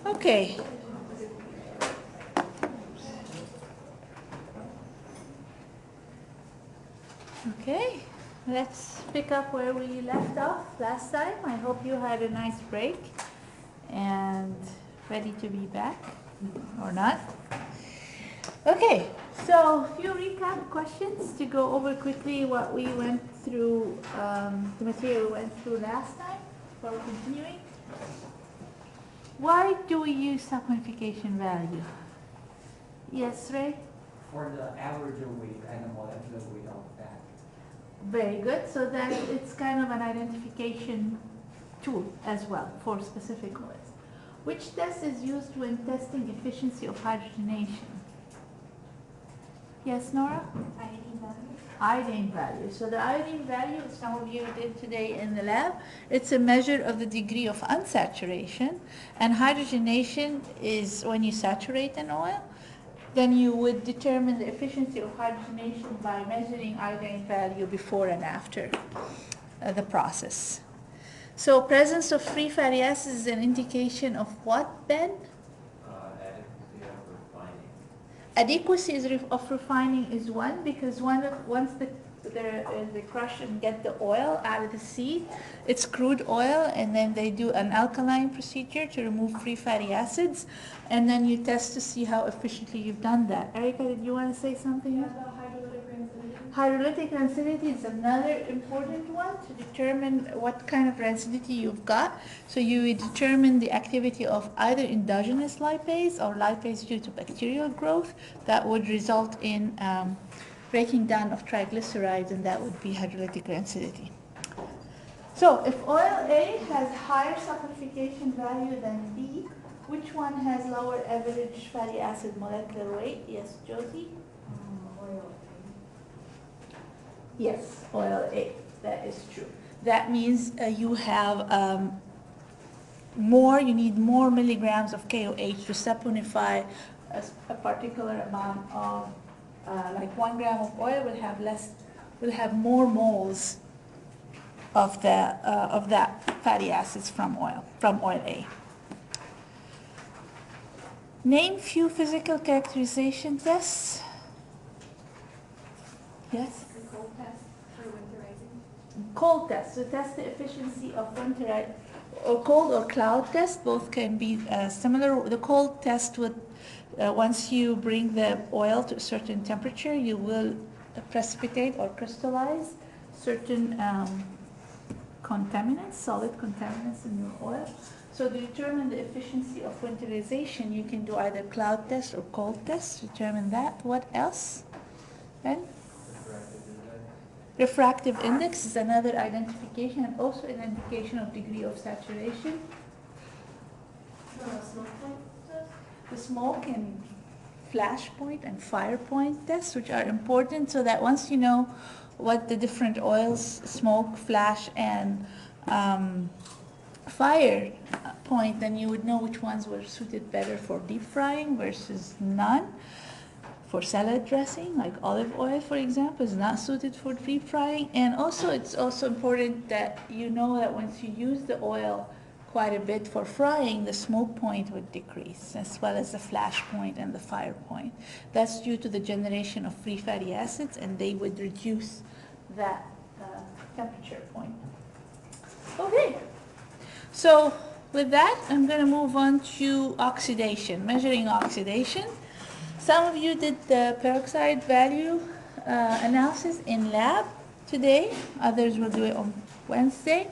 Okay. Okay, let's pick up where we left off last time. I hope you had a nice break and ready to be back, or not. Okay, so a few recap questions to go over quickly what we went through, the material we went through last time before continuing. Why do we use saponification value? Yes, Ray? For the average weight and the molecular weight of that. Very good. So that it's kind of an identification tool as well for specific oils. Which test is used when testing efficiency of hydrogenation? Yes, Nora? Iodine value. Iodine value. So the iodine value, some of you did today in the lab, it's a measure of the degree of unsaturation. And hydrogenation is when you saturate an oil. Then you would determine the efficiency of hydrogenation by measuring iodine value before and after the process. So presence of free fatty acids is an indication of what, Ben? Adequacy of refining. Adequacy of refining is one, because once they crush and get the oil out of the seed, it's crude oil, and then they do an alkaline procedure to remove free fatty acids, and then you test to see how efficiently you've done that. Erica, did you want to say something? About hydrolytic rancidity. Hydrolytic rancidity is another important one to determine what kind of rancidity you've got. So you would determine the activity of either endogenous lipase or lipase due to bacterial growth that would result in breaking down of triglycerides, and that would be hydrolytic rancidity. So if oil A has higher saponification value than B, which one has lower average fatty acid molecular weight? Yes, Josie? Oil. Yes, oil A. That is true. That means you have you need more milligrams of KOH to saponify a particular amount of, like 1 gram of oil will have more moles of that fatty acids from oil A. Name few physical characterization tests. Yes? The cold test for winterizing. Cold test, so test the efficiency of winterizing, or cold or cloud test, both can be similar. The cold test would, once you bring the oil to a certain temperature, you will precipitate or crystallize certain contaminants, solid contaminants in your oil. So to determine the efficiency of winterization, you can do either cloud test or cold test to determine that. What else? Ben? Refractive index is another identification, and also an indication of degree of saturation. Smoke point test. The smoke and flash point and fire point tests, which are important, so that once you know what the different oils, smoke, flash, and fire point, then you would know which ones were suited better for deep frying versus none. For salad dressing, like olive oil, for example, is not suited for deep frying. And also, it's also important that you know that once you use the oil quite a bit for frying, the smoke point would decrease, as well as the flash point and the fire point. That's due to the generation of free fatty acids, and they would reduce that temperature point. Okay, so with that, I'm going to move on to oxidation, measuring oxidation. Some of you did the peroxide value analysis in lab today. Others will do it on Wednesday.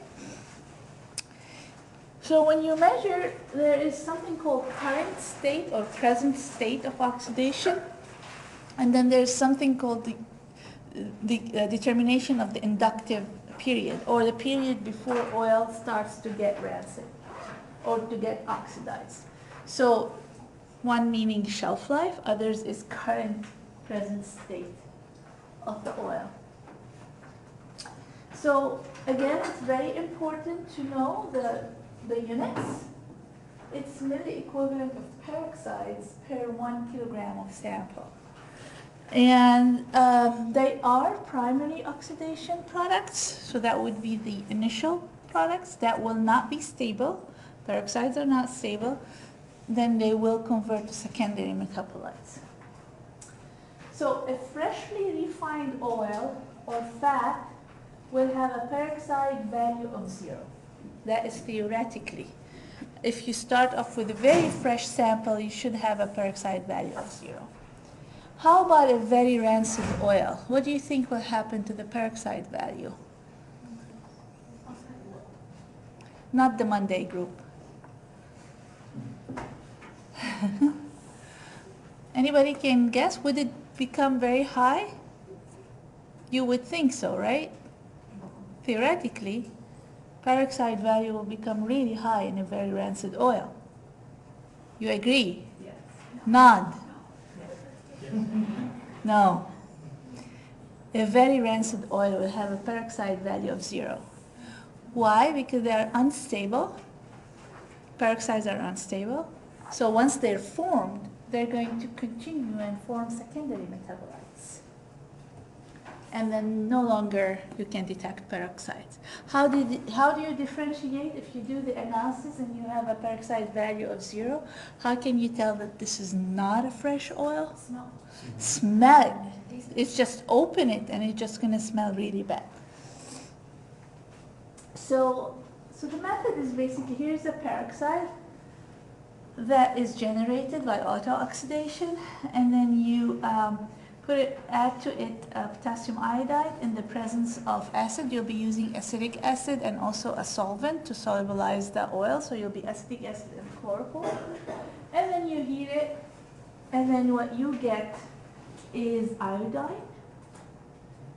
So when you measure, there is something called current state or present state of oxidation. And then there's something called the determination of the inductive period, or the period before oil starts to get rancid or to get oxidized. So one meaning shelf life, others is current present state of the oil. So again, it's very important to know the units. It's milli equivalent of peroxides per 1 kilogram of sample. And they are primary oxidation products, so that would be the initial products that will not be stable. Peroxides are not stable. then they will convert to secondary metabolites. So a freshly refined oil or fat will have a peroxide value of 0. That is theoretically. If you start off with a very fresh sample, you should have a peroxide value of 0. How about a very rancid oil? What do you think will happen to the peroxide value? Not the Monday group. Anybody can guess? Would it become very high? You would think so, right? Theoretically, peroxide value will become really high in a very rancid oil. You agree? Yes. Nod. Yes. No. A very rancid oil will have a peroxide value of 0. Why? Because they are unstable. Peroxides are unstable. So once they're formed, they're going to continue and form secondary metabolites. And then no longer you can detect peroxides. How do you differentiate if you do the analysis and you have a peroxide value of 0? How can you tell that this is not a fresh oil? Smell it. It's just open it and it's just going to smell really bad. So the method is basically, here's a peroxide that is generated by auto-oxidation, and then you add to it potassium iodide in the presence of acid. You'll be using acetic acid and also a solvent to solubilize the oil, so you'll be acetic acid and chloroform. And then you heat it, and then what you get is iodine.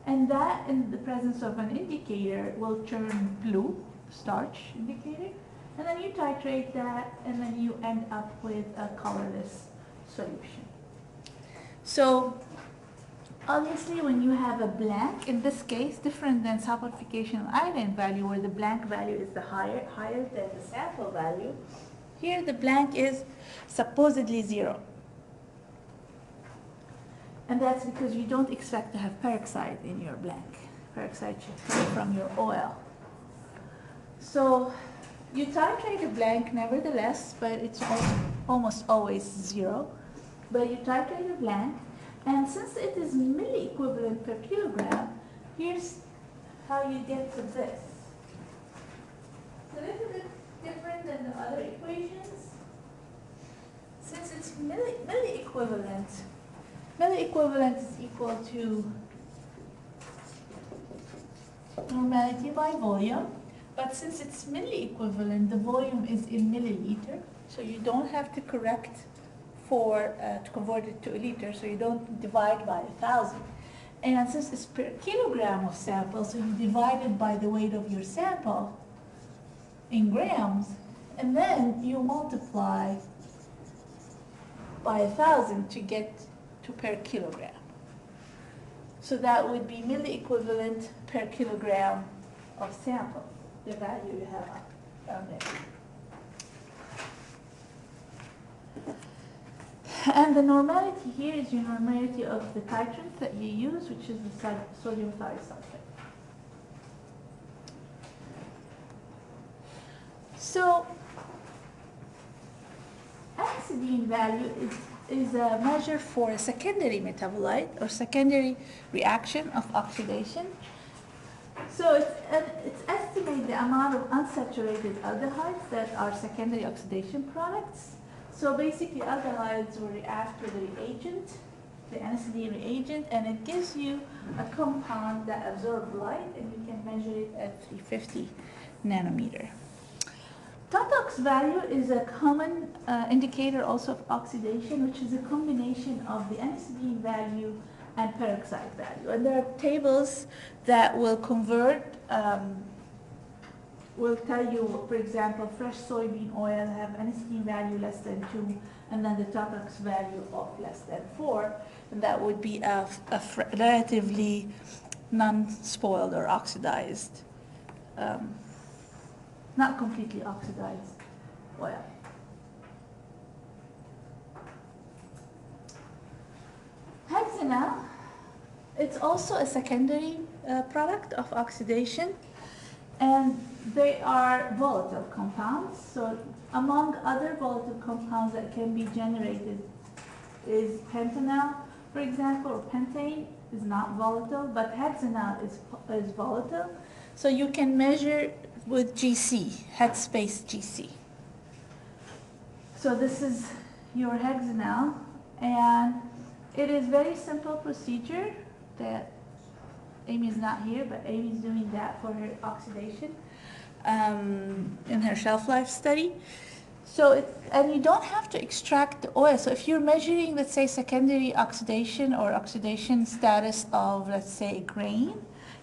And that, in the presence of an indicator, will turn blue, starch indicator. And then you titrate that, and then you end up with a colorless solution. So obviously when you have a blank, in this case, different than saponification iodine value, where the blank value is the higher than the sample value, here the blank is supposedly 0. And that's because you don't expect to have peroxide in your blank. Peroxide should come from your oil. So you titrate a blank nevertheless, but it's almost always 0. But you titrate a blank, and since it is milliequivalent per kilogram, here's how you get to this. It's a little bit different than the other equations. Since it's milliequivalent, milliequivalent is equal to normality by volume. But since it's milliequivalent, the volume is in milliliter, so you don't have to correct to convert it to a liter, so you don't divide by 1,000. And since it's per kilogram of sample, so you divide it by the weight of your sample in grams, and then you multiply by 1,000 to get to per kilogram. So that would be milliequivalent per kilogram of sample, the value you have down there. And the normality here is your normality of the titrant that you use, which is the sodium thiosulfate. So acidine value is a measure for a secondary metabolite or secondary reaction of oxidation. So it's estimate the amount of unsaturated aldehydes that are secondary oxidation products. So basically aldehydes will react with the reagent, the acidine reagent, and it gives you a compound that absorbs light, and you can measure it at 350 nanometer. Tautox value is a common indicator also of oxidation, which is a combination of the acidine value and peroxide value. And there are tables that will convert, will tell you, for example, fresh soybean oil have acidine value less than 2, and then the Tautox value of less than 4, and that would be a relatively non-spoiled or oxidized, not completely oxidized oil. Hexanal, it's also a secondary product of oxidation. and they are volatile compounds. So among other volatile compounds that can be generated is pentanal, for example, or pentane is not volatile, but hexanal is volatile. So you can measure with GC, headspace GC. So this is your hexanal, and it is very simple procedure that Amy is not here, but Amy is doing that for her oxidation in her shelf life study. So and you don't have to extract the oil. So if you're measuring, let's say, secondary oxidation or oxidation status of, let's say, a grain,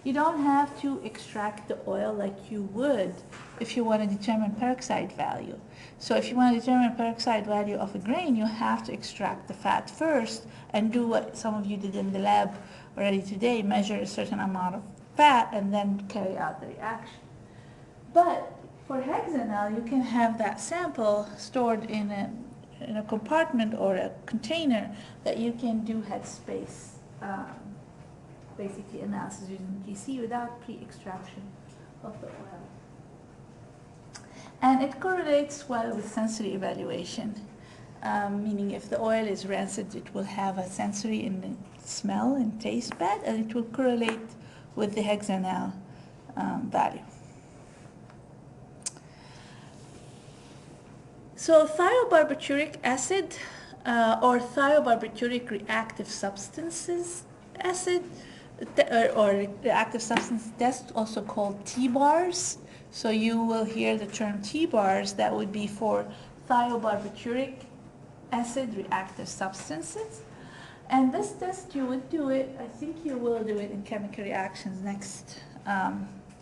you don't have to extract the oil like you would if you want to determine peroxide value. So if you want to determine peroxide value of a grain, you have to extract the fat first and do what some of you did in the lab already today, measure a certain amount of fat and then carry out the reaction. But for hexanal, you can have that sample stored in a compartment or a container that you can do headspace basically analysis using GC without pre-extraction of the oil. And it correlates well with sensory evaluation, meaning if the oil is rancid, it will have a sensory and smell and taste bad, and it will correlate with the hexanal value. So thiobarbituric acid or thiobarbituric reactive substances acid or reactive substance test, also called T-bars. So you will hear the term T-bars. That would be for thiobarbituric acid reactive substances. And this test, you would do it, I think you will do it in chemical reactions next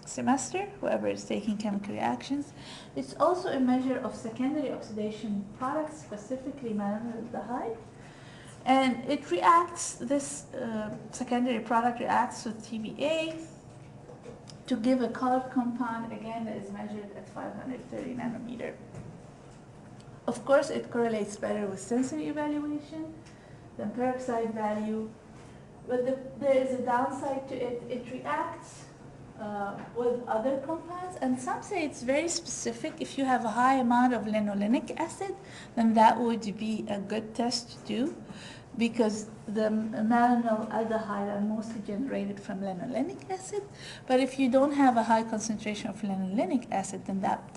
semester, whoever is taking chemical reactions. It's also a measure of secondary oxidation products, specifically malonaldehyde. And it reacts, this secondary product reacts with TBA to give a colored compound, again, that is measured at 530 nanometer. Of course, it correlates better with sensory evaluation than peroxide value, but there is a downside to it. It reacts with other compounds, and some say it's very specific. If you have a high amount of linolenic acid, then that would be a good test to do, because the malonylaldehyde are mostly generated from linolenic acid. But if you don't have a high concentration of linolenic acid, then that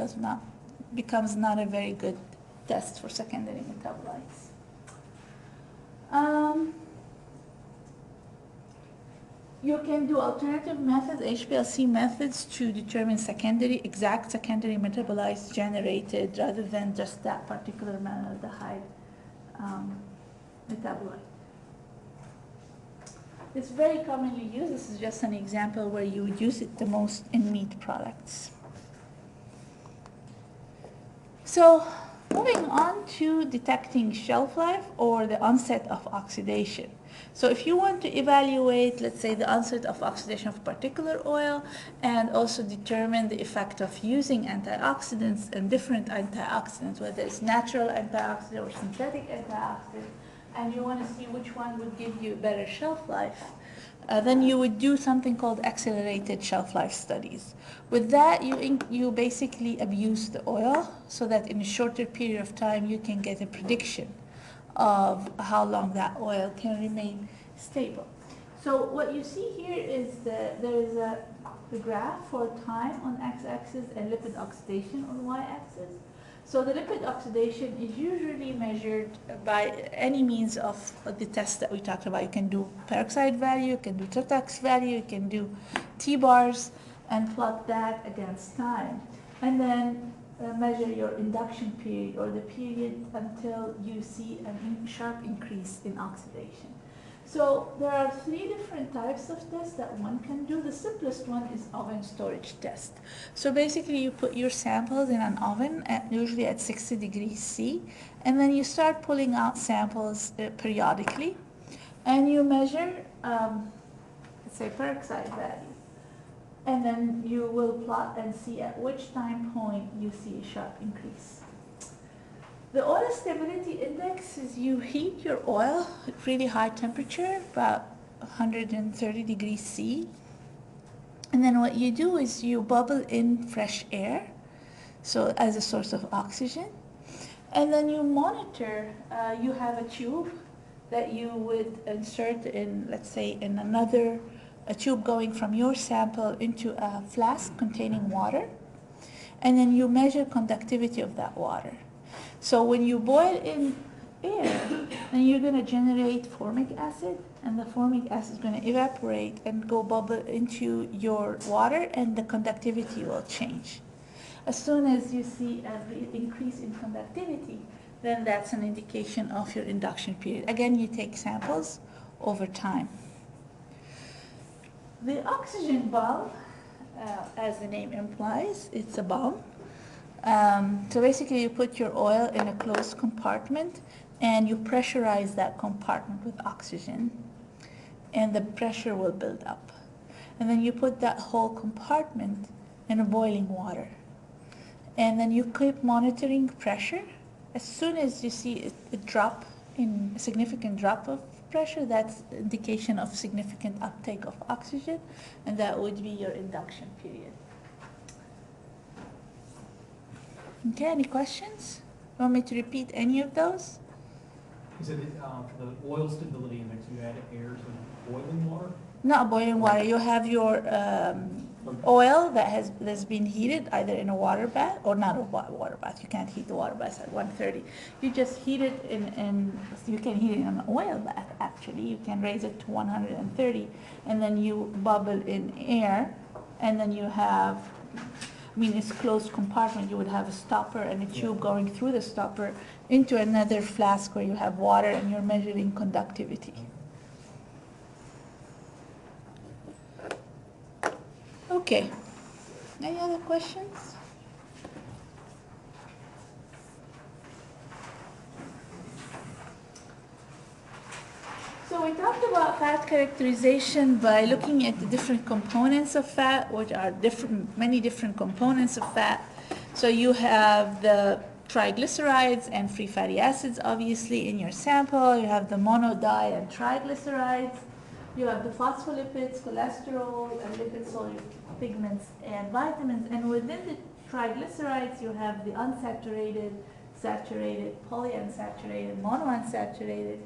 becomes not a very good test for secondary metabolites. You can do alternative methods, HPLC methods, to determine exact secondary metabolites generated rather than just that particular malonylaldehyde metabolite. It's very commonly used. This is just an example where you would use it the most in meat products. So moving on to detecting shelf life or the onset of oxidation. So if you want to evaluate, let's say, the onset of oxidation of a particular oil, and also determine the effect of using antioxidants and different antioxidants, whether it's natural antioxidant or synthetic antioxidant, and you want to see which one would give you better shelf life, then you would do something called accelerated shelf life studies. With that, you basically abuse the oil so that in a shorter period of time you can get a prediction of how long that oil can remain stable. So what you see here is that there is the graph for time on x-axis and lipid oxidation on y-axis. So the lipid oxidation is usually measured by any means of the tests that we talked about. You can do peroxide value, you can do Tetox value, you can do T-bars, and plot that against time. And then measure your induction period, or the period until you see a sharp increase in oxidation. So there are 3 different types of tests that one can do. The simplest one is oven storage test. So basically you put your samples in an oven, usually at 60 degrees C, and then you start pulling out samples periodically, and you measure, let's say, peroxide value. And then you will plot and see at which time point you see a sharp increase. The oil stability index is you heat your oil at really high temperature, about 130 degrees C, And then what you do is you bubble in fresh air, so as a source of oxygen. And then you monitor, you have a tube that you would insert in, let's say, in a tube going from your sample into a flask containing water. And then you measure conductivity of that water. So when you boil in air, then you're going to generate formic acid, and the formic acid is going to evaporate and go bubble into your water, and the conductivity will change. As soon as you see an increase in conductivity, then that's an indication of your induction period. Again, you take samples over time. The oxygen bulb, as the name implies, it's a bulb. So basically you put your oil in a closed compartment and you pressurize that compartment with oxygen, and the pressure will build up. And then you put that whole compartment in a boiling water. And then you keep monitoring pressure. As soon as you see a significant drop of pressure, that's indication of significant uptake of oxygen, and that would be your induction period. Okay, any questions? You want me to repeat any of those? You said that, for the oil stability index, you add air to boiling water? Not boiling water. You have your oil that's been heated either in a water bath or not a water bath. You can't heat the water bath at 130. You just heat it you can heat it in an oil bath actually. You can raise it to 130, and then you bubble in air, and then you have, it's closed compartment. You would have a stopper and a tube going through the stopper into another flask where you have water, and you're measuring conductivity. Okay. Any other questions? So we talked about fat characterization by looking at the different components of fat, which are many different components of fat. So you have the triglycerides and free fatty acids, obviously, in your sample. You have the mono, di, and triglycerides. You have the phospholipids, cholesterol, and lipid-soluble pigments and vitamins. And within the triglycerides, you have the unsaturated, saturated, polyunsaturated, monounsaturated,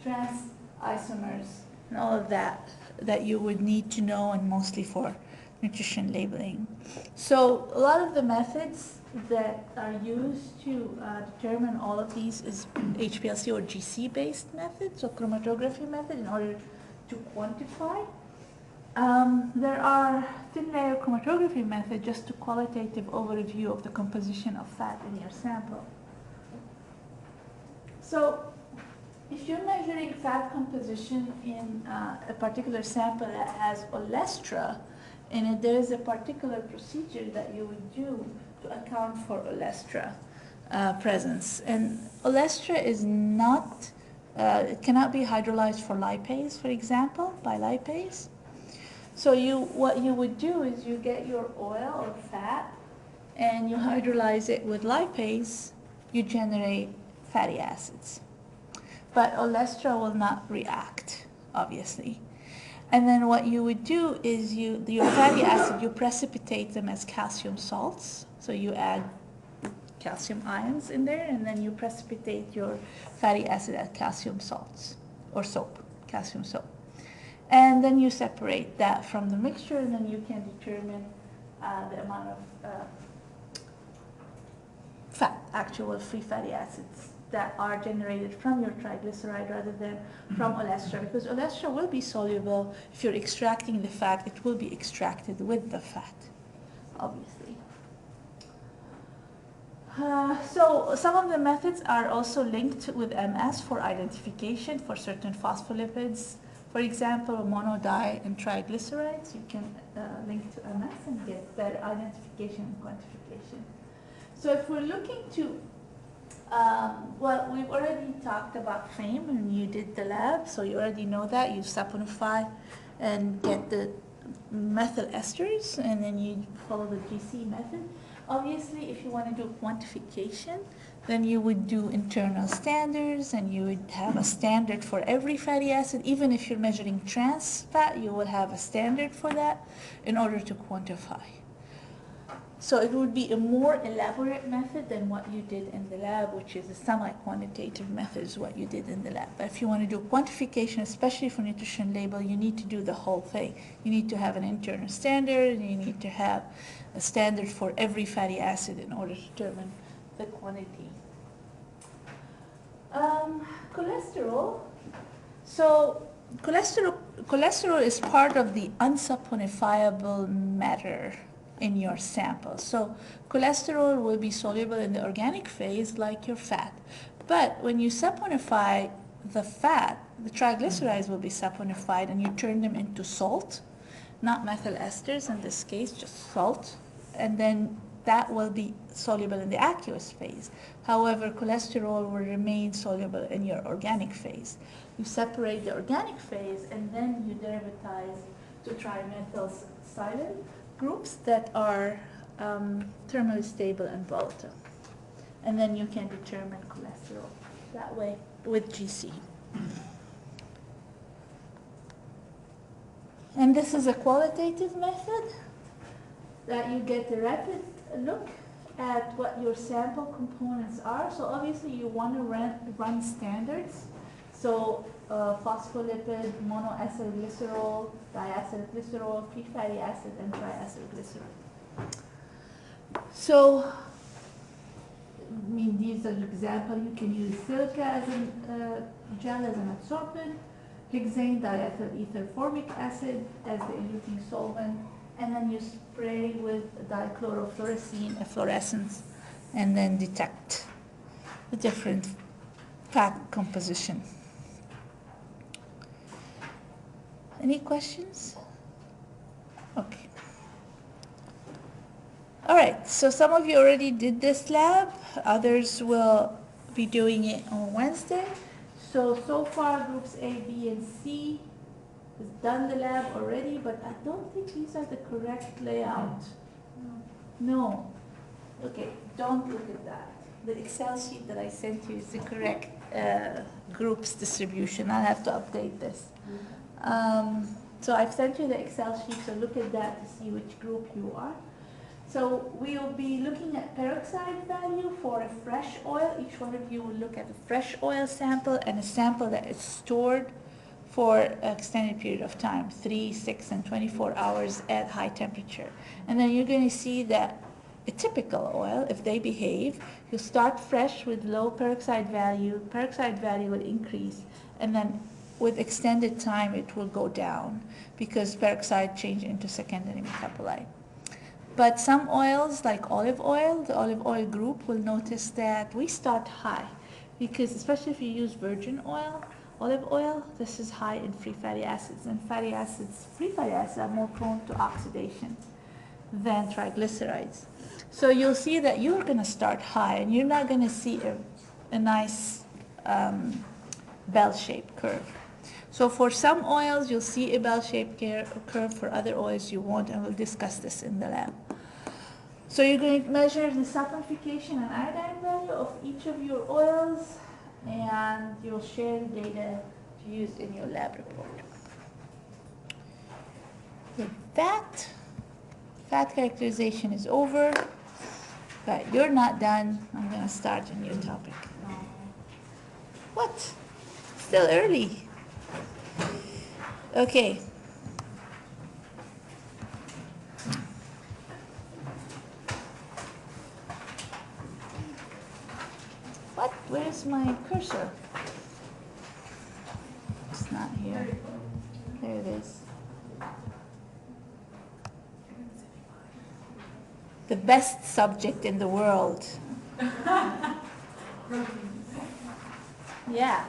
trans isomers, and all of that you would need to know, and mostly for nutrition labeling. So a lot of the methods that are used to determine all of these is HPLC or GC based methods, so chromatography method, in order to quantify. There are thin layer chromatography method, just a qualitative overview of the composition of fat in your sample. So if you're measuring fat composition in a particular sample that has olestra in it, there is a particular procedure that you would do to account for olestra presence. And olestra is not, it cannot be hydrolyzed for lipase, for example, by lipase. So what you would do is you get your oil or fat and you hydrolyze it with lipase, you generate fatty acids. But olestra will not react, obviously. And then what you would do is your fatty acid, you precipitate them as calcium salts. So you add calcium ions in there, and then you precipitate your fatty acid as calcium salts, or soap, calcium soap. And then you separate that from the mixture, and then you can determine the amount of fat, actual free fatty acids that are generated from your triglyceride rather than from olestra, because olestra will be soluble. If you're extracting the fat, it will be extracted with the fat, obviously. So some of the methods are also linked with MS for identification for certain phospholipids. For example, mono, di, and triglycerides, you can link to MS and get better identification and quantification. So if we're looking to well, we've already talked about FAME when you did the lab, so you already know that. You saponify and get the methyl esters, and then you follow the GC method. Obviously, if you want to do quantification, then you would do internal standards, and you would have a standard for every fatty acid. Even if you're measuring trans fat, you will have a standard for that in order to quantify. So it would be a more elaborate method than what you did in the lab, which is a semi-quantitative method is what you did in the lab. But if you want to do quantification, especially for nutrition label, you need to do the whole thing. You need to have an internal standard, and you need to have a standard for every fatty acid in order to determine the quantity. Cholesterol. So cholesterol is part of the unsaponifiable matter in your sample. So cholesterol will be soluble in the organic phase like your fat. But when you saponify the fat, the triglycerides will be saponified, and you turn them into salt, not methyl esters in this case, just salt. And then that will be soluble in the aqueous phase. However, cholesterol will remain soluble in your organic phase. You separate the organic phase, and then you derivatize to trimethylsilane groups that are thermally stable and volatile. And then you can determine cholesterol that way with GC. And this is a qualitative method that you get a rapid look at what your sample components are. So obviously you want to run standards. So phospholipid, monoacylglycerol, diacylglycerol, free fatty acid, and triacylglycerol. So, I mean, these are examples. You can use silica as a gel as an adsorbent, hexane diethyl ether formic acid as the eluting solvent, and then you spray with dichlorofluorescein, a fluorescence, and then detect the different fat composition. Any questions? Okay. All right, so some of you already did this lab. Others will be doing it on Wednesday. So far groups A, B, and C has done the lab already, but I don't think these are the correct layout. No. Okay, don't look at that. The Excel sheet that I sent you is the correct groups distribution. I'll have to update this. So I've sent you the Excel sheet, so look at that to see which group you are. So we'll be looking at peroxide value for a fresh oil. Each one of you will look at a fresh oil sample and a sample that is stored for an extended period of time, 3, 6, and 24 hours at high temperature. And then you're going to see that a typical oil, if they behave, you start fresh with low peroxide value will increase, and then with extended time it will go down because peroxide change into secondary metabolite. But some oils, like olive oil, the olive oil group will notice that we start high because especially if you use virgin oil, olive oil, this is high in free fatty acids, and free fatty acids are more prone to oxidation than triglycerides. So you'll see that you're going to start high, and you're not going to see a nice bell-shaped curve. So for some oils, you'll see a bell-shaped curve. For other oils, you won't, and we'll discuss this in the lab. So you're going to measure the saponification and iodine value of each of your oils, and you'll share the data to use in your lab report. With that, fat characterization is over, but you're not done. I'm going to start a new topic. What? Still early. Okay. What? Where's my cursor? It's not here. There it is. The best subject in the world. Yeah.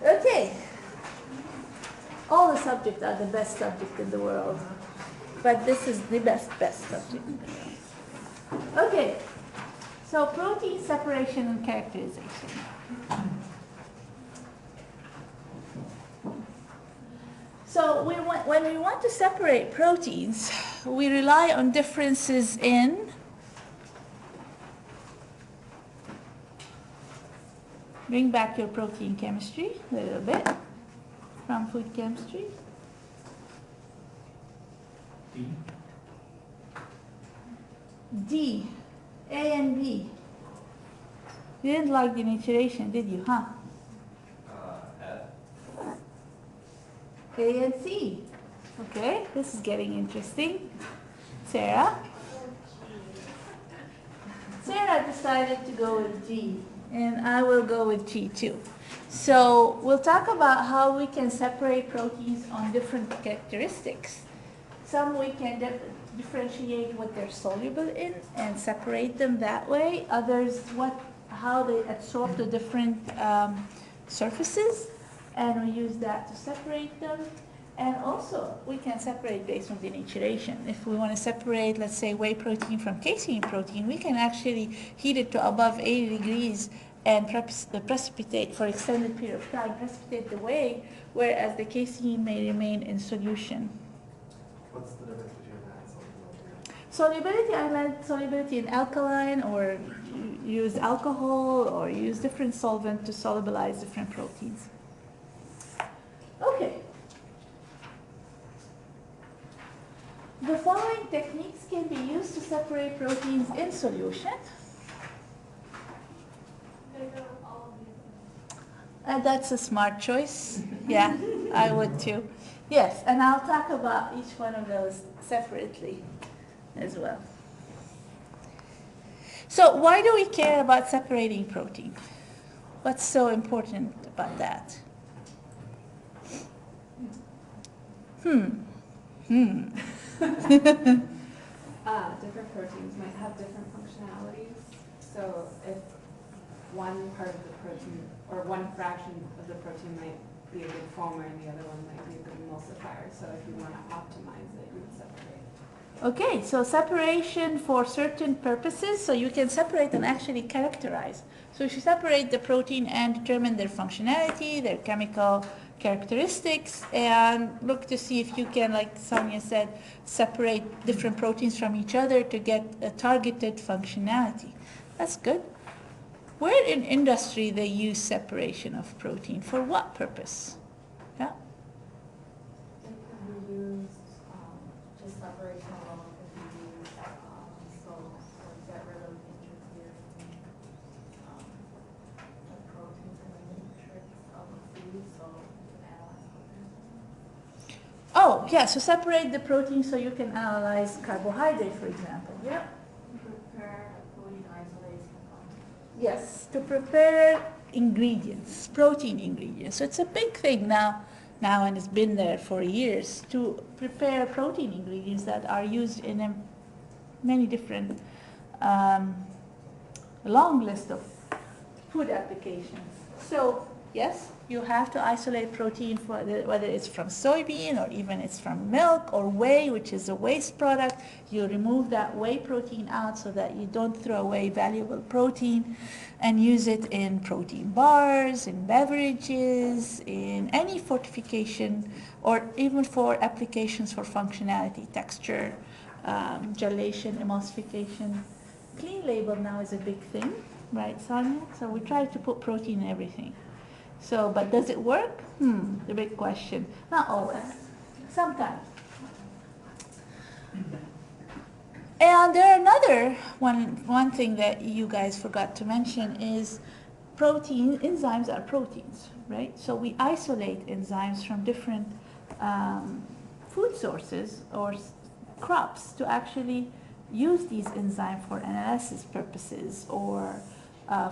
Okay. All the subjects are the best subject in the world, but this is the best subject in the world. Okay. So protein separation and characterization. So So when we want to separate proteins, we rely on differences in bring back your protein chemistry a little bit from food chemistry. D. D, A and B. You didn't like denaturation, did you, huh? F. A and C. Okay, this is getting interesting. Sarah? Sarah decided to go with G, and I will go with G too. So we'll talk about how we can separate proteins on different characteristics. Some we can differentiate what they're soluble in and separate them that way. Others, how they absorb to different surfaces, and we use that to separate them. And also, we can separate based on denaturation. If we want to separate, let's say, whey protein from casein protein, we can actually heat it to above 80 degrees and precipitate for extended period of time, precipitate the whey, whereas the casein may remain in solution. What's the difference between that and solubility? Solubility, I meant solubility in alkaline, or use alcohol, or use different solvent to solubilize different proteins. Okay. The following techniques can be used to separate proteins in solution. That's a smart choice. Yeah, I would too. Yes, and I'll talk about each one of those separately as well. So why do we care about separating protein? What's so important about that? Different proteins might have different functionalities. So if one part of the protein, or one fraction of the protein might be a good former and the other one might be a good emulsifier. So if you want to optimize it, you would separate. Okay, so separation for certain purposes, so you can separate and actually characterize. So if you separate the protein and determine their functionality, their chemical characteristics, and look to see if you can, like Sonia said, separate different proteins from each other to get a targeted functionality. That's good. Where in industry they use separation of protein? For what purpose? Yeah? It can be used, just separation alone can be used, so get rid of interfering, the proteins and the matrix of the food, so you can analyze what they're Oh, yeah, so separate the protein so you can analyze carbohydrate, for example. Yeah? prepare protein isolation from. Yes, to prepare ingredients, protein ingredients. So it's a big thing now, and it's been there for years, to prepare protein ingredients that are used in many different, long list of food applications. So yes, you have to isolate protein, whether it's from soybean or even it's from milk or whey, which is a waste product. You remove that whey protein out so that you don't throw away valuable protein, and use it in protein bars, in beverages, in any fortification, or even for applications for functionality, texture, gelation, emulsification. Clean label now is a big thing, right, Sonia? So we try to put protein in everything. So, but does it work? The big question. Not always. Sometimes. And there another one thing that you guys forgot to mention is enzymes are proteins, right? So we isolate enzymes from different food sources or crops to actually use these enzymes for analysis purposes, or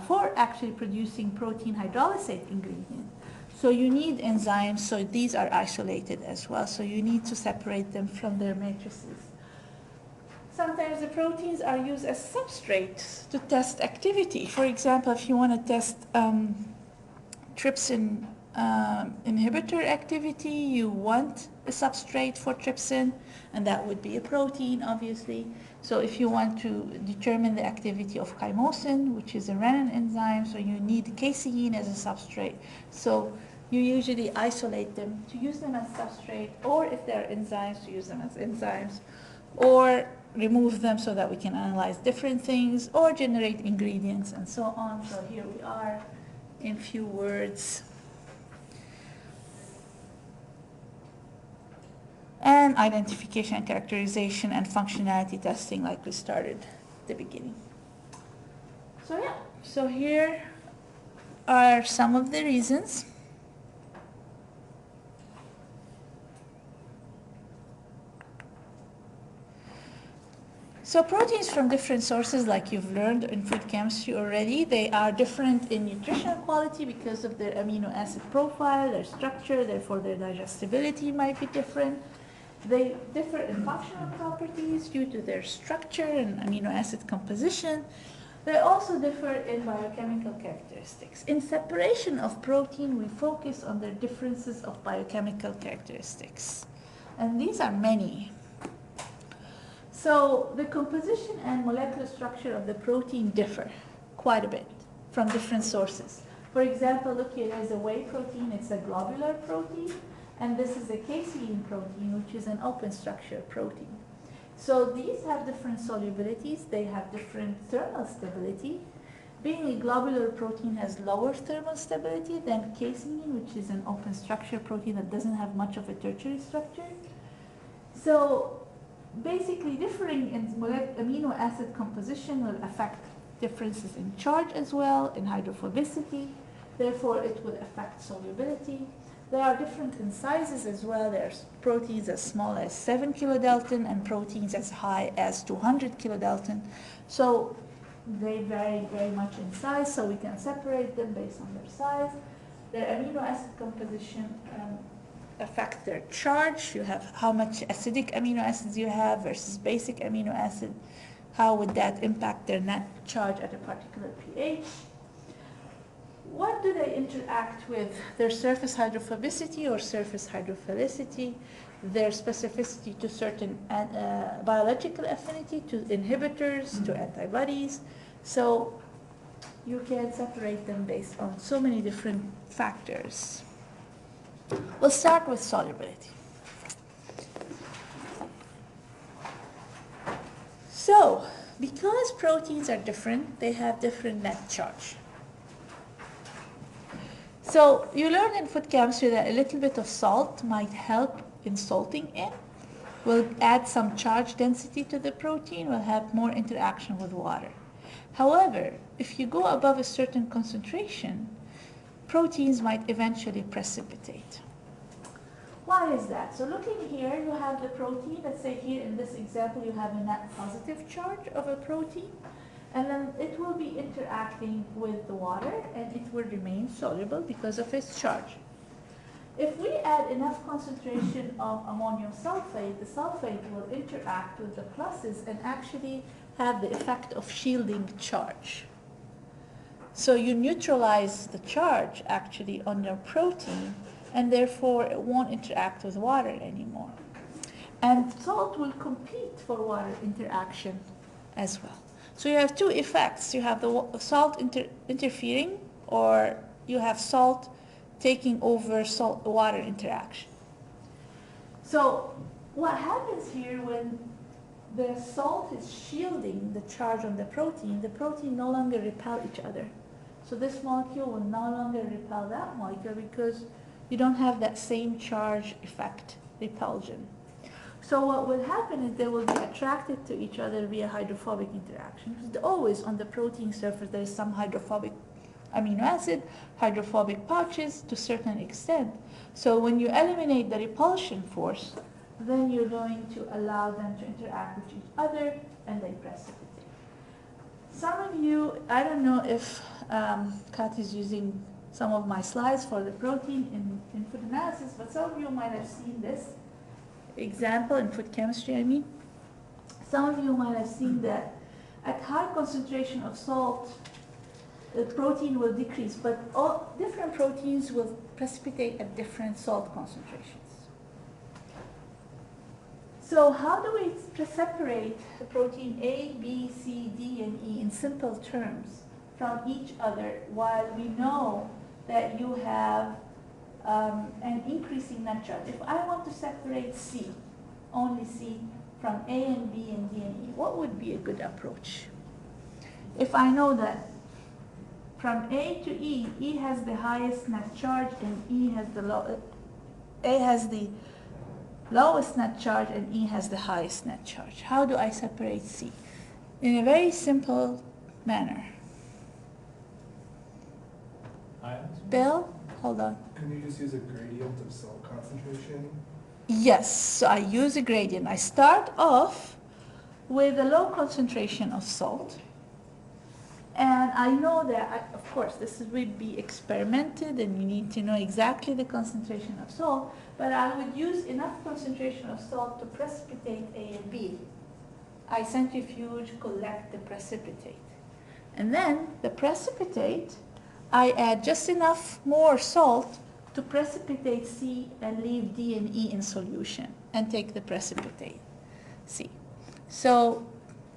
for actually producing protein hydrolysate ingredient. So you need enzymes, so these are isolated as well. So you need to separate them from their matrices. Sometimes the proteins are used as substrates to test activity. For example, if you want to test trypsin inhibitor activity, you want a substrate for trypsin, and that would be a protein, obviously. So if you want to determine the activity of chymosin, which is a renin enzyme, so you need casein as a substrate. So you usually isolate them to use them as substrate, or if they're enzymes, to use them as enzymes, or remove them so that we can analyze different things, or generate ingredients and so on. So here we are in few words. And identification, characterization, and functionality testing like we started at the beginning. So yeah, so here are some of the reasons. So proteins from different sources, like you've learned in food chemistry already, they are different in nutritional quality because of their amino acid profile, their structure, therefore their digestibility might be different. They differ in functional properties due to their structure and amino acid composition. They also differ in biochemical characteristics. In separation of protein, we focus on their differences of biochemical characteristics. And these are many. So the composition and molecular structure of the protein differ quite a bit from different sources. For example, look here, there's a whey protein, it's a globular protein, and this is a casein protein, which is an open structure protein. So these have different solubilities, they have different thermal stability. Being a globular protein has lower thermal stability than casein, which is an open structure protein that doesn't have much of a tertiary structure. So basically differing in amino acid composition will affect differences in charge as well, in hydrophobicity, therefore it will affect solubility. There are different in sizes as well. There's proteins as small as 7 kilodalton and proteins as high as 200 kilodalton. So they vary very much in size, so we can separate them based on their size. Their amino acid composition affect their charge. You have how much acidic amino acids you have versus basic amino acid. How would that impact their net charge at a particular pH? What do they interact with? Their surface hydrophobicity or surface hydrophilicity, their specificity to certain biological affinity, to inhibitors, to antibodies. So you can separate them based on so many different factors. We'll start with solubility. So, because proteins are different, they have different net charge. So, you learned in food chemistry that a little bit of salt might help in salting it. Will add some charge density to the protein, will have more interaction with water. However, if you go above a certain concentration, proteins might eventually precipitate. Why is that? So looking here, you have the protein. Let's say here in this example, you have a net positive charge of a protein, and then it will be interacting with the water, and it will remain soluble because of its charge. If we add enough concentration of ammonium sulfate, the sulfate will interact with the pluses and actually have the effect of shielding charge. So you neutralize the charge actually on your protein, and therefore it won't interact with water anymore. And salt will compete for water interaction as well. So you have two effects. You have the salt interfering, or you have salt taking over salt-water interaction. So what happens here when the salt is shielding the charge on the protein no longer repel each other. So this molecule will no longer repel that molecule because you don't have that same charge effect, repulsion. So what will happen is they will be attracted to each other via hydrophobic interaction. Because always on the protein surface there is some hydrophobic amino acid, hydrophobic pouches to a certain extent. So when you eliminate the repulsion force, then you're going to allow them to interact with each other and they precipitate. Some of you, I don't know if Kat is using some of my slides for the protein in food analysis, but some of you might have seen this example in food chemistry, I mean. Some of you might have seen that at high concentration of salt, the protein will decrease, but all different proteins will precipitate at different salt concentrations. So how do we separate the protein A, B, C, D, and E in simple terms from each other while we know that you have and increasing net charge. If I want to separate C, only C, from A and B and D and E, what would be a good approach? If I know that from A to E, E has the highest net charge and E has the A has the lowest net charge and E has the highest net charge. How do I separate C? In a very simple manner. Bill, hold on. Can you just use a gradient of salt concentration? Yes, so I use a gradient. I start off with a low concentration of salt. And I know that, of course, will be experimented and you need to know exactly the concentration of salt, but I would use enough concentration of salt to precipitate A and B. I centrifuge, collect the precipitate. And then the precipitate, I add just enough more salt to precipitate C and leave D and E in solution and take the precipitate C. So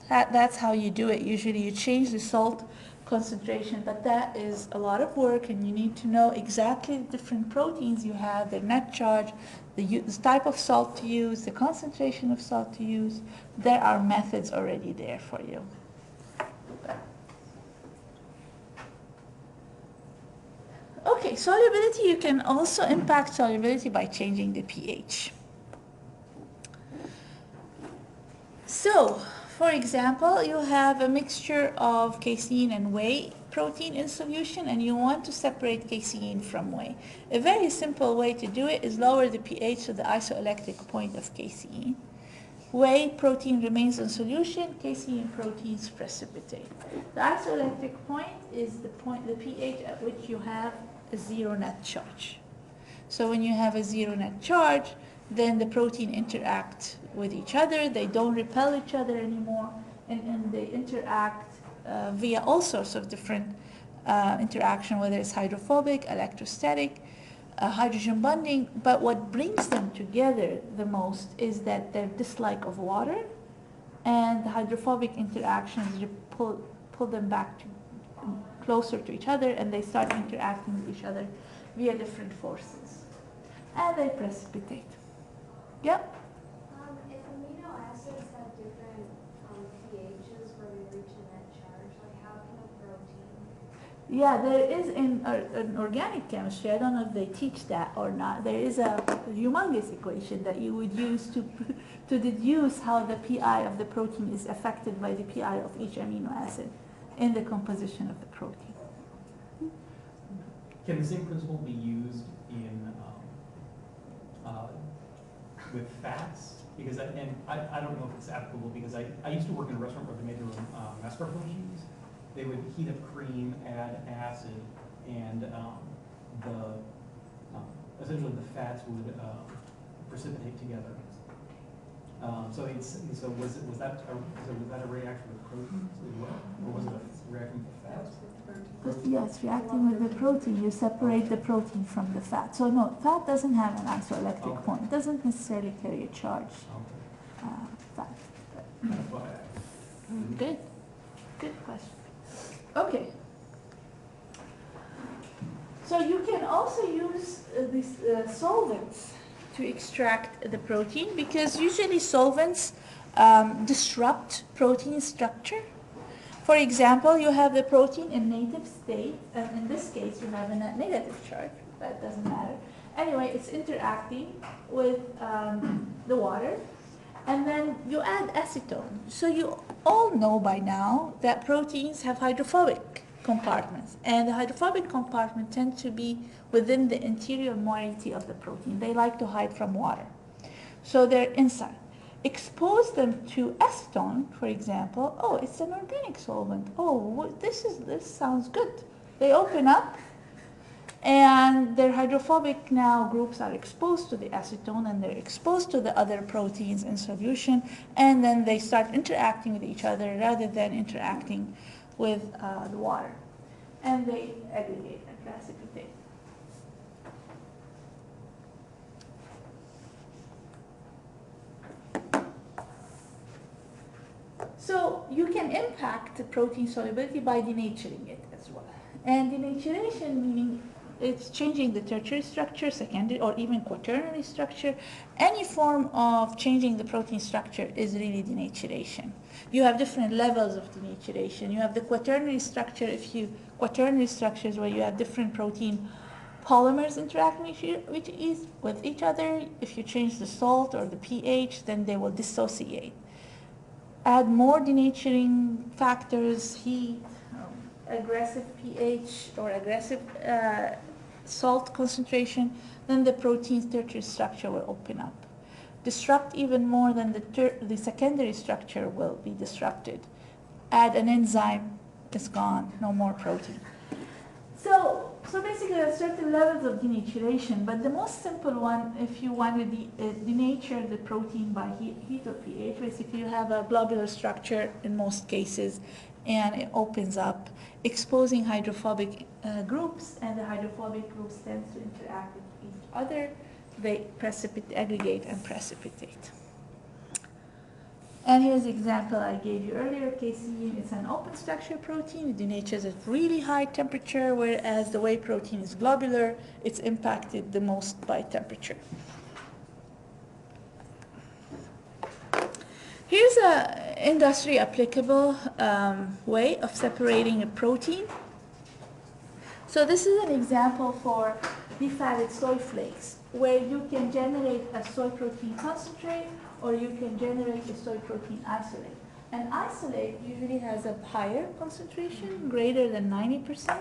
that's how you do it. Usually you change the salt concentration, but that is a lot of work and you need to know exactly the different proteins you have, their net charge, the type of salt to use, the concentration of salt to use. There are methods already there for you. Okay, solubility, you can also impact solubility by changing the pH. So, for example, you have a mixture of casein and whey protein in solution and you want to separate casein from whey. A very simple way to do it is lower the pH to the isoelectric point of casein. Whey protein remains in solution, casein proteins precipitate. The isoelectric point is the pH at which you have a zero net charge. So when you have a zero net charge, then the protein interact with each other, they don't repel each other anymore, and they interact via all sorts of different interaction, whether it's hydrophobic, electrostatic, hydrogen bonding, but what brings them together the most is that their dislike of water and the hydrophobic interactions pull them back closer to each other, and they start interacting with each other via different forces. And they precipitate. Yep? If amino acids have different pHs where they reach a net charge, like how can a protein? Yeah, there is in organic chemistry, I don't know if they teach that or not, there is a humongous equation that you would use to deduce how the PI of the protein is affected by the PI of each amino acid in the composition of the protein. Can the same principle be used in with fats? Because I don't know if it's applicable because I used to work in a restaurant where they made their own mascarpone cheese. They would heat up cream, add acid, and essentially the fats would precipitate together. So was that a reaction with proteins as well, or was it a reaction with fats? Yes, reacting with the protein, you separate the protein from the fat. So no, fat doesn't have an isoelectric point. It doesn't necessarily carry a charge. Fat. That's why I Good. Good question. Okay. So you can also use these solvents to extract the protein because usually solvents disrupt protein structure. For example, you have the protein in native state, and in this case you have a negative charge, but it doesn't matter. Anyway, it's interacting with the water, and then you add acetone. So you all know by now that proteins have hydrophobic compartments, and the hydrophobic compartment tend to be within the interior moiety of the protein. They like to hide from water. So they're inside. Expose them to acetone, for example. Oh, it's an organic solvent. Oh, this sounds good. They open up, and their hydrophobic now groups are exposed to the acetone, and they're exposed to the other proteins in solution, and then they start interacting with each other rather than interacting with the water, and they aggregate and precipitate. So you can impact the protein solubility by denaturing it as well. And denaturation meaning it's changing the tertiary structure, secondary, or even quaternary structure. Any form of changing the protein structure is really denaturation. You have different levels of denaturation. You have the quaternary structure, quaternary structures where you have different protein polymers interacting with each other. If you change the salt or the pH, then they will dissociate. Add more denaturing factors, heat, aggressive pH or aggressive salt concentration, then the protein's tertiary structure will open up. Disrupt even more, than the secondary structure will be disrupted. Add an enzyme, it's gone, no more protein. So basically there are certain levels of denaturation, but the most simple one, if you want to denature the protein by heat or pH, basically you have a globular structure in most cases, and it opens up, exposing hydrophobic groups, and the hydrophobic groups tend to interact with each other. They aggregate and precipitate. And here's the example I gave you earlier. Casein is an open structure protein. It denatures at really high temperature, whereas the whey protein is globular. It's impacted the most by temperature. Here's an industry applicable way of separating a protein. So this is an example for defatted soy flakes, where you can generate a soy protein concentrate, or you can generate a soy protein isolate. An isolate usually has a higher concentration, greater than 90%,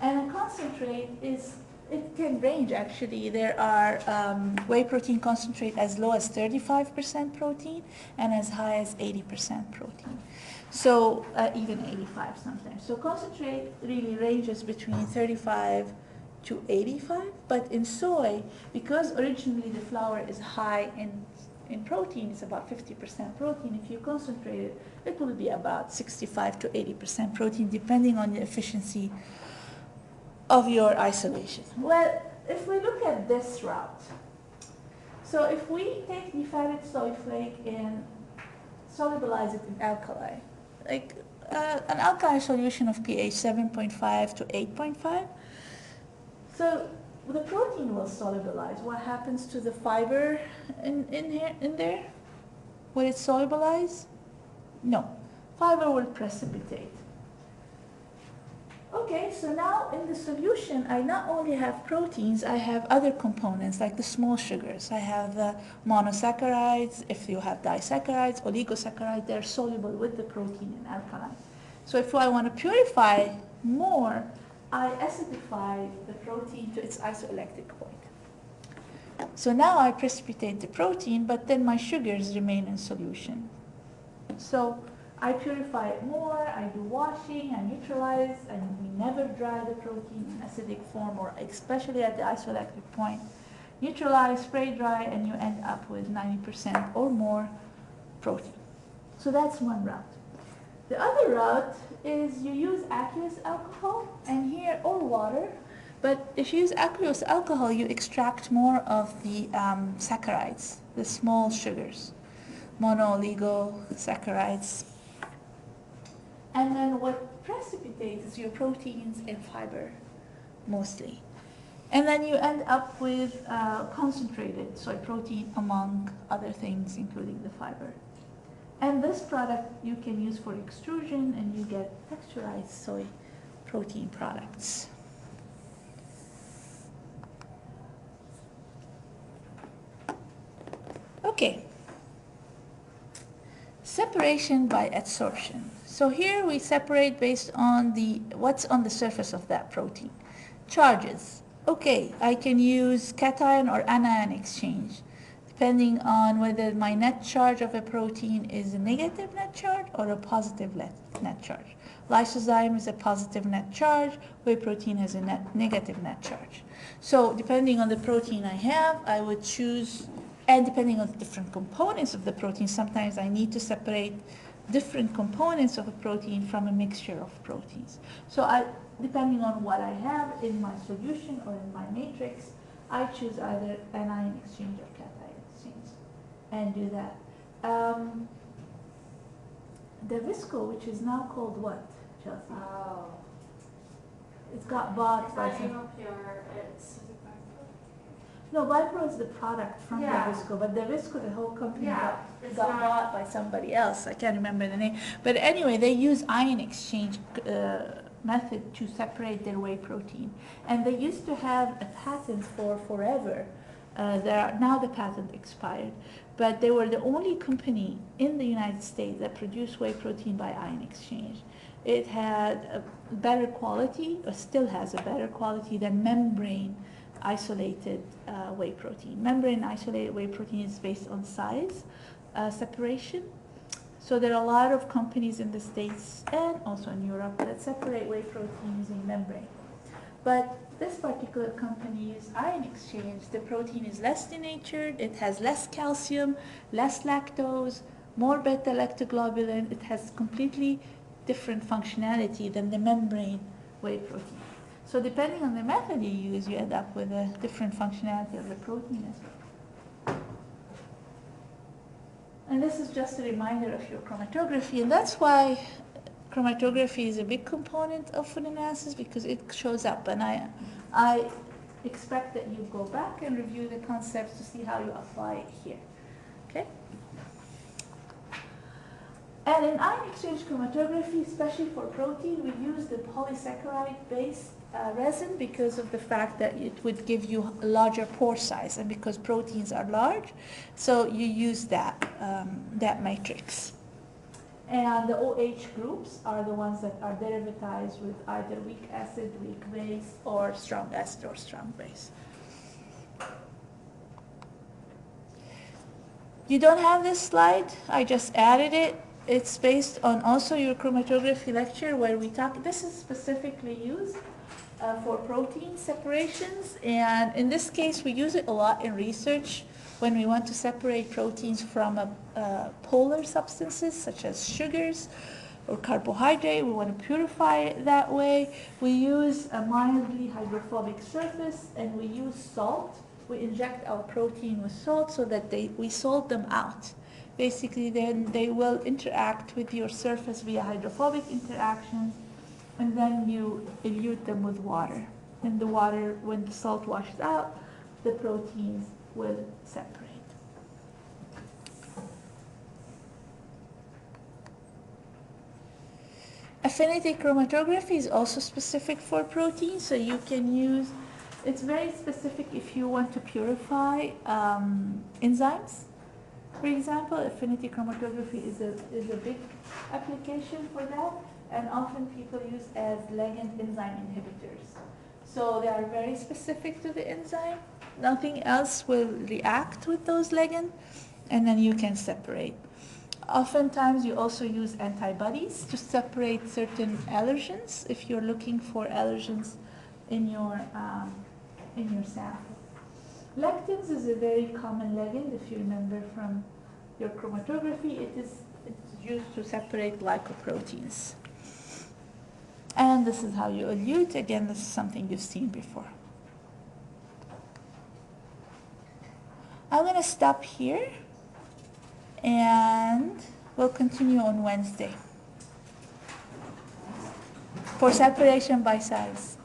and a concentrate it can range actually. There are whey protein concentrate as low as 35% protein and as high as 80% protein. So even 85 sometimes. So concentrate really ranges between 35 to 85, but in soy, because originally the flour is high in protein, it's about 50% protein. If you concentrate it, it will be about 65 to 80% protein, depending on the efficiency of your isolation. Well, if we look at this route, so if we take defatted soy flake and solubilize it in alkali, like an alkali solution of pH 7.5 to 8.5, so the protein will solubilize. What happens to the fiber in there? Will it solubilize? No. Fiber will precipitate. Okay, so now in the solution, I not only have proteins, I have other components like the small sugars. I have the monosaccharides. If you have disaccharides, oligosaccharides, they're soluble with the protein in alkaline. So if I want to purify more, I acidify the protein to its isoelectric point. So now I precipitate the protein, but then my sugars remain in solution. So I purify it more, I do washing, I neutralize, and we never dry the protein in acidic form, or especially at the isoelectric point. Neutralize, spray dry, and you end up with 90% or more protein. So that's one route. The other route is you use aqueous alcohol, and here, or water, but if you use aqueous alcohol, you extract more of the saccharides, the small sugars, mono-oligosaccharides. And then what precipitates is your proteins and fiber, mostly. And then you end up with concentrated soy protein, among other things, including the fiber. And this product you can use for extrusion, and you get texturized soy protein products. Okay. Separation by adsorption. So here we separate based on what's on the surface of that protein. Charges. Okay, I can use cation or anion exchange, depending on whether my net charge of a protein is a negative net charge or a positive net charge. Lysozyme is a positive net charge, whey protein has a negative net charge. So depending on the protein I have, I would choose, and depending on the different components of the protein, sometimes I need to separate different components of a protein from a mixture of proteins. So depending on what I have in my solution or in my matrix, I choose either anion exchange or cation exchange and do that. The visco, which is now called what, Chelsea? Oh, It got bought It's by not some. pure, it's, No, Vipro is the product from Yeah. Davisco, but Davisco, the whole company Yeah, it's got not- bought by somebody else. I can't remember the name. But anyway, they use ion exchange method to separate their whey protein. And they used to have a patent for forever. Now the patent expired. But they were the only company in the United States that produced whey protein by ion exchange. It had a better quality, or still has a better quality than membrane isolated whey protein. Membrane isolated whey protein is based on size separation. So there are a lot of companies in the States and also in Europe that separate whey protein using membrane. But this particular company uses ion exchange. The protein is less denatured, it has less calcium, less lactose, more beta-lactoglobulin. It has completely different functionality than the membrane whey protein. So depending on the method you use, you end up with a different functionality of the protein as well. And this is just a reminder of your chromatography, and that's why chromatography is a big component of food analysis, because it shows up. And I expect that you go back and review the concepts to see how you apply it here. Okay? And in ion exchange chromatography, especially for protein, we use the polysaccharide-based resin because of the fact that it would give you a larger pore size, and because proteins are large, so you use that matrix. And the OH groups are the ones that are derivatized with either weak acid, weak base, or strong acid or strong base. You don't have this slide, I just added it. It's based on also your chromatography lecture where we talk, this is specifically used for protein separations, and in this case we use it a lot in research when we want to separate proteins from polar substances such as sugars or carbohydrate. We want to purify it that way. We use a mildly hydrophobic surface, and we use salt. We inject our protein with salt so that we salt them out. Basically, then they will interact with your surface via hydrophobic interactions, and then you elute them with water. And the water, when the salt washes out, the proteins will separate. Affinity chromatography is also specific for proteins, so you can use, it's very specific if you want to purify enzymes. For example, affinity chromatography is a big application for that, and often people use as ligand enzyme inhibitors. So they are very specific to the enzyme. Nothing else will react with those ligands, and then you can separate. Oftentimes you also use antibodies to separate certain allergens if you're looking for allergens in your sample. Lectins is a very common ligand, if you remember from your chromatography. It's used to separate glycoproteins. And this is how you elute. Again, this is something you've seen before. I'm going to stop here, and we'll continue on Wednesday for separation by size.